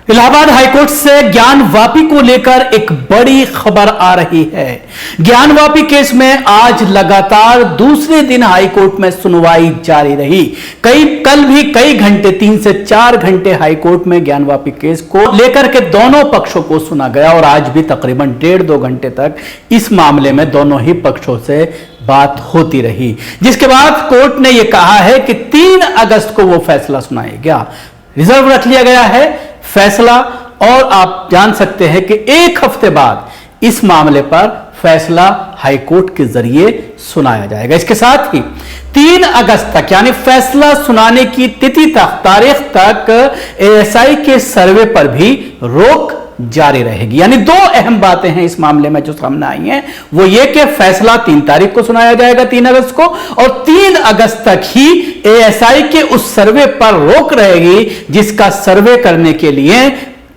Allahabad high court से ज्ञानवापी को लेकर एक बड़ी खबर आ रही है। ज्ञानवापी केस में आज लगातार दूसरे दिन हाईकोर्ट में सुनवाई जारी रही। कल भी कई घंटे 3 से 4 घंटे हाईकोर्ट में ज्ञानवापी केस को लेकर के दोनों पक्षों को सुना गया और आज भी तकरीबन 1.5-2 घंटे तक इस मामले में दोनों ही पक्षों से बात होती रही, जिसके बाद कोर्ट ने यह कहा है कि 3 अगस्त को वो फैसला सुनाएगा। रिजर्व रख लिया गया है फैसला और आप जान सकते हैं कि 1 हफ्ते बाद इस मामले पर फैसला हाईकोर्ट के जरिए सुनाया जाएगा। इसके साथ ही 3 अगस्त तक यानी फैसला सुनाने की तिथि तक, तारीख तक एएसआई के सर्वे पर भी रोक जारी रहेगी। यानी 2 अहम बातें हैं इस मामले में जो सामने आई हैं, वो ये कि फैसला 3 तारीख को सुनाया जाएगा 3 अगस्त को, और 3 अगस्त तक ही एएसआई के उस सर्वे पर रोक रहेगी जिसका सर्वे करने के लिए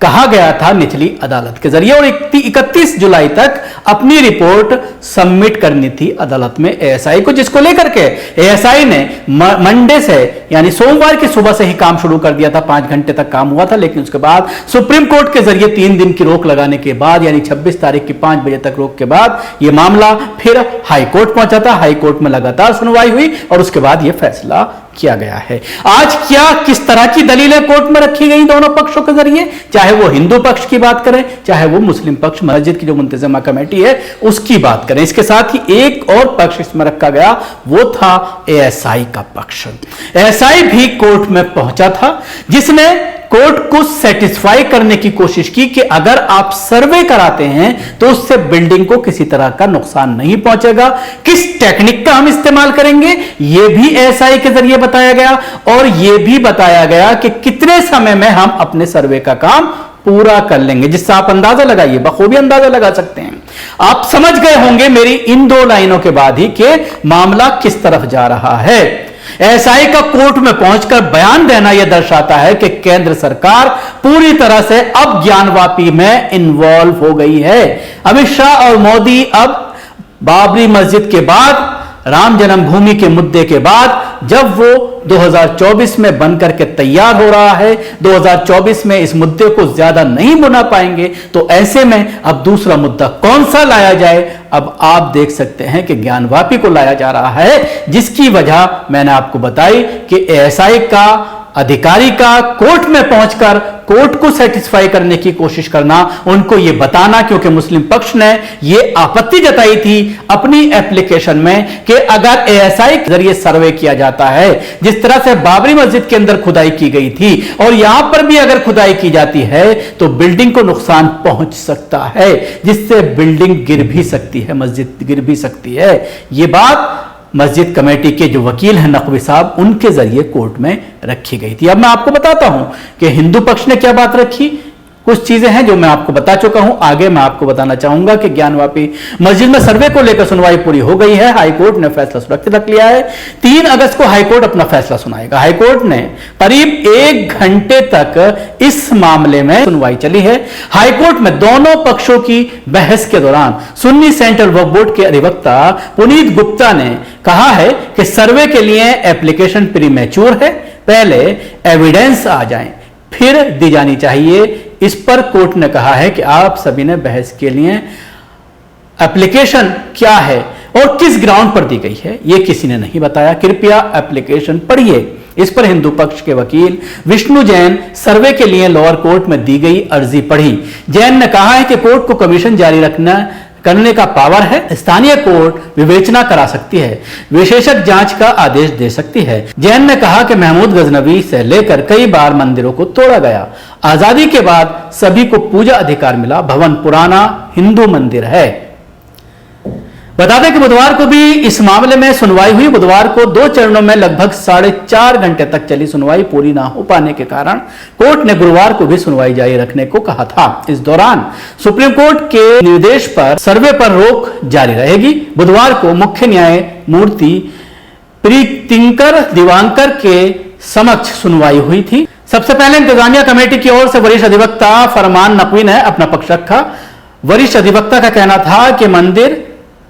कहा गया था निचली अदालत के जरिए, और 31 जुलाई तक अपनी रिपोर्ट सबमिट करनी थी अदालत में एएसआई को, जिसको लेकर के एएसआई ने मंडे से यानी सोमवार की सुबह से ही काम शुरू कर दिया था। 5 घंटे तक काम हुआ था, लेकिन उसके बाद सुप्रीम कोर्ट के जरिए 3 दिन की रोक लगाने के बाद यानी 26 तारीख की 5 बजे तक रोक के बाद यह मामला फिर हाईकोर्ट पहुंचा था। हाईकोर्ट में लगातार सुनवाई हुई और उसके बाद यह फैसला किया गया है। आज क्या किस तरह की दलीलें कोर्ट में रखी गई दोनों पक्षों के जरिए, चाहे वो हिंदू पक्ष की बात करें चाहे वो मुस्लिम पक्ष, मस्जिद की जो मुंतजिमा कमेटी है उसकी बात करें। इसके साथ ही एक और पक्ष इसमें रखा गया, वो था एएसआई का पक्ष। एएसआई भी कोर्ट में पहुंचा था, जिसने कोर्ट को सेटिस्फाई करने की कोशिश की कि अगर आप सर्वे कराते हैं तो उससे बिल्डिंग को किसी तरह का नुकसान नहीं पहुंचेगा। किस टेक्निक का हम इस्तेमाल करेंगे यह भी एएसआई के जरिए बताया गया, और यह भी बताया गया कि कितने समय में हम अपने सर्वे का काम पूरा कर लेंगे, जिससे आप अंदाजा लगाइए, बखूबी अंदाजा लगा सकते हैं। आप समझ गए होंगे मेरी इन 2 लाइनों के बाद ही कि मामला किस तरफ जा रहा है। एएसआई का कोर्ट में पहुंचकर बयान देना यह दर्शाता है कि केंद्र सरकार पूरी तरह से अब ज्ञानवापी में इन्वॉल्व हो गई है। अमित शाह और मोदी अब बाबरी मस्जिद के बाद, राम जन्मभूमि के मुद्दे के बाद, जब वो 2024 में बनकर के तैयार हो रहा है, 2024 में इस मुद्दे को ज्यादा नहीं बुना पाएंगे, तो ऐसे में अब दूसरा मुद्दा कौन सा लाया जाए, अब आप देख सकते हैं कि ज्ञानवापी को लाया जा रहा है, जिसकी वजह मैंने आपको बताई कि एएसआई का अधिकारी का कोर्ट में पहुंचकर कोर्ट को सेटिस्फाई करने की कोशिश करना, उनको यह बताना, क्योंकि मुस्लिम पक्ष ने यह आपत्ति जताई थी अपनी एप्लीकेशन में कि अगर एएसआई के जरिए सर्वे किया जाता है, जिस तरह से बाबरी मस्जिद के अंदर खुदाई की गई थी और यहां पर भी अगर खुदाई की जाती है तो बिल्डिंग को नुकसान पहुंच सकता है, जिससे बिल्डिंग गिर भी सकती है, मस्जिद गिर भी सकती है। यह बात मस्जिद कमेटी के जो वकील हैं नकवी साहब, उनके जरिए कोर्ट में रखी गई थी। अब मैं आपको बताता हूं कि हिंदू पक्ष ने क्या बात रखी। कुछ चीजें हैं जो मैं आपको बता चुका हूं, आगे मैं आपको बताना चाहूंगा कि ज्ञानवापी मस्जिद में सर्वे को लेकर सुनवाई पूरी हो गई है। हाईकोर्ट ने फैसला सुरक्षित रख लिया है। 3 अगस्त को हाईकोर्ट अपना फैसला सुनाएगा। हाईकोर्ट ने करीब 1 घंटे तक इस मामले में सुनवाई चली है। हाईकोर्ट में दोनों पक्षों की बहस के दौरान सुन्नी सेंट्रल वक्फ बोर्ड के अधिवक्ता पुनीत गुप्ता ने कहा है कि सर्वे के लिए एप्लीकेशन प्रीमैच्योर है, पहले एविडेंस आ जाए फिर दी जानी चाहिए। इस पर कोर्ट ने कहा है कि आप सभी ने बहस के लिए एप्लीकेशन क्या है और किस ग्राउंड पर दी गई है यह किसी ने नहीं बताया। कृपया एप्लीकेशन पढ़िए। इस पर हिंदू पक्ष के वकील विष्णु जैन सर्वे के लिए लोअर कोर्ट में दी गई अर्जी पढ़ी। जैन ने कहा है कि कोर्ट को कमीशन जारी करने का पावर है, स्थानीय कोर्ट विवेचना करा सकती है, विशेषज्ञ जांच का आदेश दे सकती है। जैन ने कहा कि महमूद गजनवी से लेकर कई बार मंदिरों को तोड़ा गया, आजादी के बाद सभी को पूजा अधिकार मिला, भवन पुराना हिंदू मंदिर है। बता दें कि बुधवार को भी इस मामले में सुनवाई हुई। बुधवार को 2 चरणों में लगभग 4.5 घंटे तक चली सुनवाई पूरी ना हो पाने के कारण कोर्ट ने गुरुवार को भी सुनवाई जारी रखने को कहा था। इस दौरान सुप्रीम कोर्ट के निर्देश पर सर्वे पर रोक जारी रहेगी। बुधवार को मुख्य न्यायमूर्ति प्रीतिंकर दिवांकर के समक्ष सुनवाई हुई थी। सबसे पहले इंतजामिया कमेटी की ओर से वरिष्ठ अधिवक्ता फरमान नकवी ने अपना पक्ष रखा। वरिष्ठ अधिवक्ता का कहना था कि मंदिर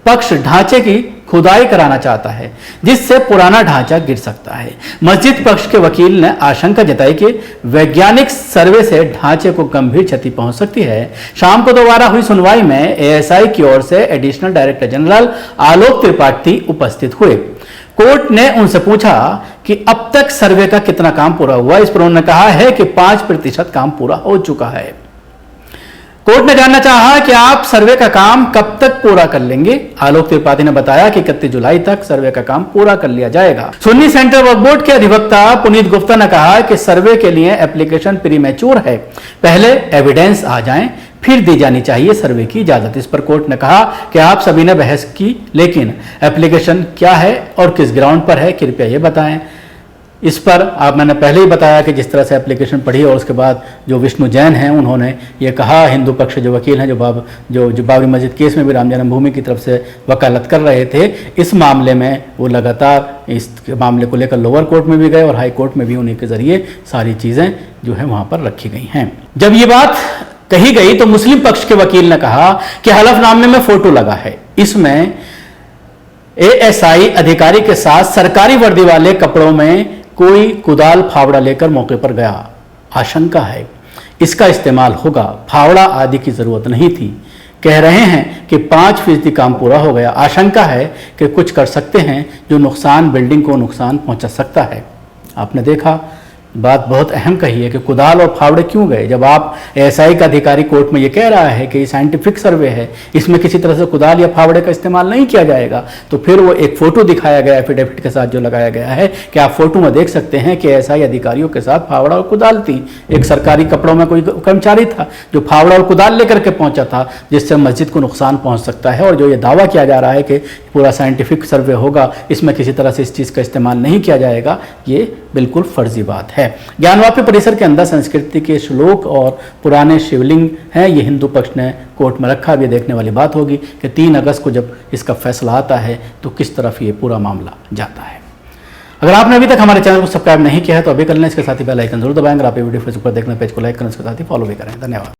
पक्ष ढांचे की खुदाई कराना चाहता है, जिससे पुराना ढांचा गिर सकता है। मस्जिद पक्ष के वकील ने आशंका जताई कि वैज्ञानिक सर्वे से ढांचे को गंभीर क्षति पहुंच सकती है। शाम को दोबारा हुई सुनवाई में एएसआई की ओर से additional director general Alok Tripathi उपस्थित हुए। कोर्ट ने उनसे पूछा कि अब तक सर्वे का कितना काम पूरा हुआ। इस पर उन्होंने कहा है कि 5% काम पूरा हो चुका है। कोर्ट ने जानना चाहा कि आप सर्वे का काम कब तक पूरा कर लेंगे। आलोक त्रिपाठी ने बताया कि 31 जुलाई तक सर्वे का काम पूरा कर लिया जाएगा। सुन्नी सेंट्रल वक्फ बोर्ड के अधिवक्ता पुनीत गुप्ता ने कहा कि सर्वे के लिए एप्लीकेशन प्रीमैच्योर है, पहले एविडेंस आ जाएं, फिर दी जानी चाहिए सर्वे की इजाजत। इस पर कोर्ट ने कहा कि आप सभी ने बहस की, लेकिन एप्लीकेशन क्या है और किस ग्राउंड पर है, कृपया ये बताएं। इस पर मैंने पहले ही बताया कि जिस तरह से एप्लीकेशन पढ़ी और उसके बाद जो विष्णु जैन हैं उन्होंने ये कहा, हिंदू पक्ष के जो वकील हैं जो बाबरी मस्जिद केस में भी राम जन्मभूमि की तरफ से वकालत कर रहे थे, इस मामले में वो लगातार इस मामले को लेकर लोअर कोर्ट में भी गए और हाई कोर्ट में भी उन्हीं के जरिए सारी चीज़ें जो है वहाँ पर रखी गई हैं। जब ये बात कही गई तो मुस्लिम पक्ष के वकील ने कहा कि हलफनामे में फोटो लगा है, इसमें एएसआई अधिकारी के साथ सरकारी वर्दी वाले कपड़ों में कोई कुदाल फावड़ा लेकर मौके पर गया। आशंका है इसका इस्तेमाल होगा, फावड़ा आदि की जरूरत नहीं थी। कह रहे हैं कि 5% काम पूरा हो गया। आशंका है कि कुछ कर सकते हैं जो नुकसान बिल्डिंग को नुकसान पहुंचा सकता है। आपने देखा, बात बहुत अहम कही है कि कुदाल और फावड़े क्यों गए। जब आप एएसआई का अधिकारी कोर्ट में ये कह रहा है कि साइंटिफिक सर्वे है, इसमें किसी तरह से कुदाल या फावड़े का इस्तेमाल नहीं किया जाएगा, तो फिर वो एक फोटो दिखाया गया एफिडेविट के साथ जो लगाया गया है कि आप फोटो में देख सकते हैं कि एएसआई अधिकारियों के साथ फावड़ा और कुदाल थी। एक सरकारी कपड़ों में कोई कर्मचारी था जो फावड़ा और कुदाल लेकर के पहुंचा था, जिससे मस्जिद को नुकसान पहुंच सकता है। और जो ये दावा किया जा रहा है कि पूरा साइंटिफिक सर्वे होगा, इसमें किसी तरह से इस चीज़ का इस्तेमाल नहीं किया जाएगा, ये बिल्कुल फर्जी बात है। ज्ञानवापी परिसर के अंदर संस्कृति के श्लोक और पुराने शिवलिंग हैं, ये हिंदू पक्ष ने कोर्ट में रखा। भी देखने वाली बात होगी कि 3 अगस्त को जब इसका फैसला आता है तो किस तरफ ये पूरा मामला जाता है। अगर आपने अभी तक हमारे चैनल को सब्सक्राइब नहीं किया है तो अभी कर लें। इसके साथ ही बेल आइकन जरूर दबाएं। अगर आप ये वीडियो फेसबुक पर देखना, पेज को लाइक करें, इसके साथ ही फॉलो भी करें। धन्यवाद।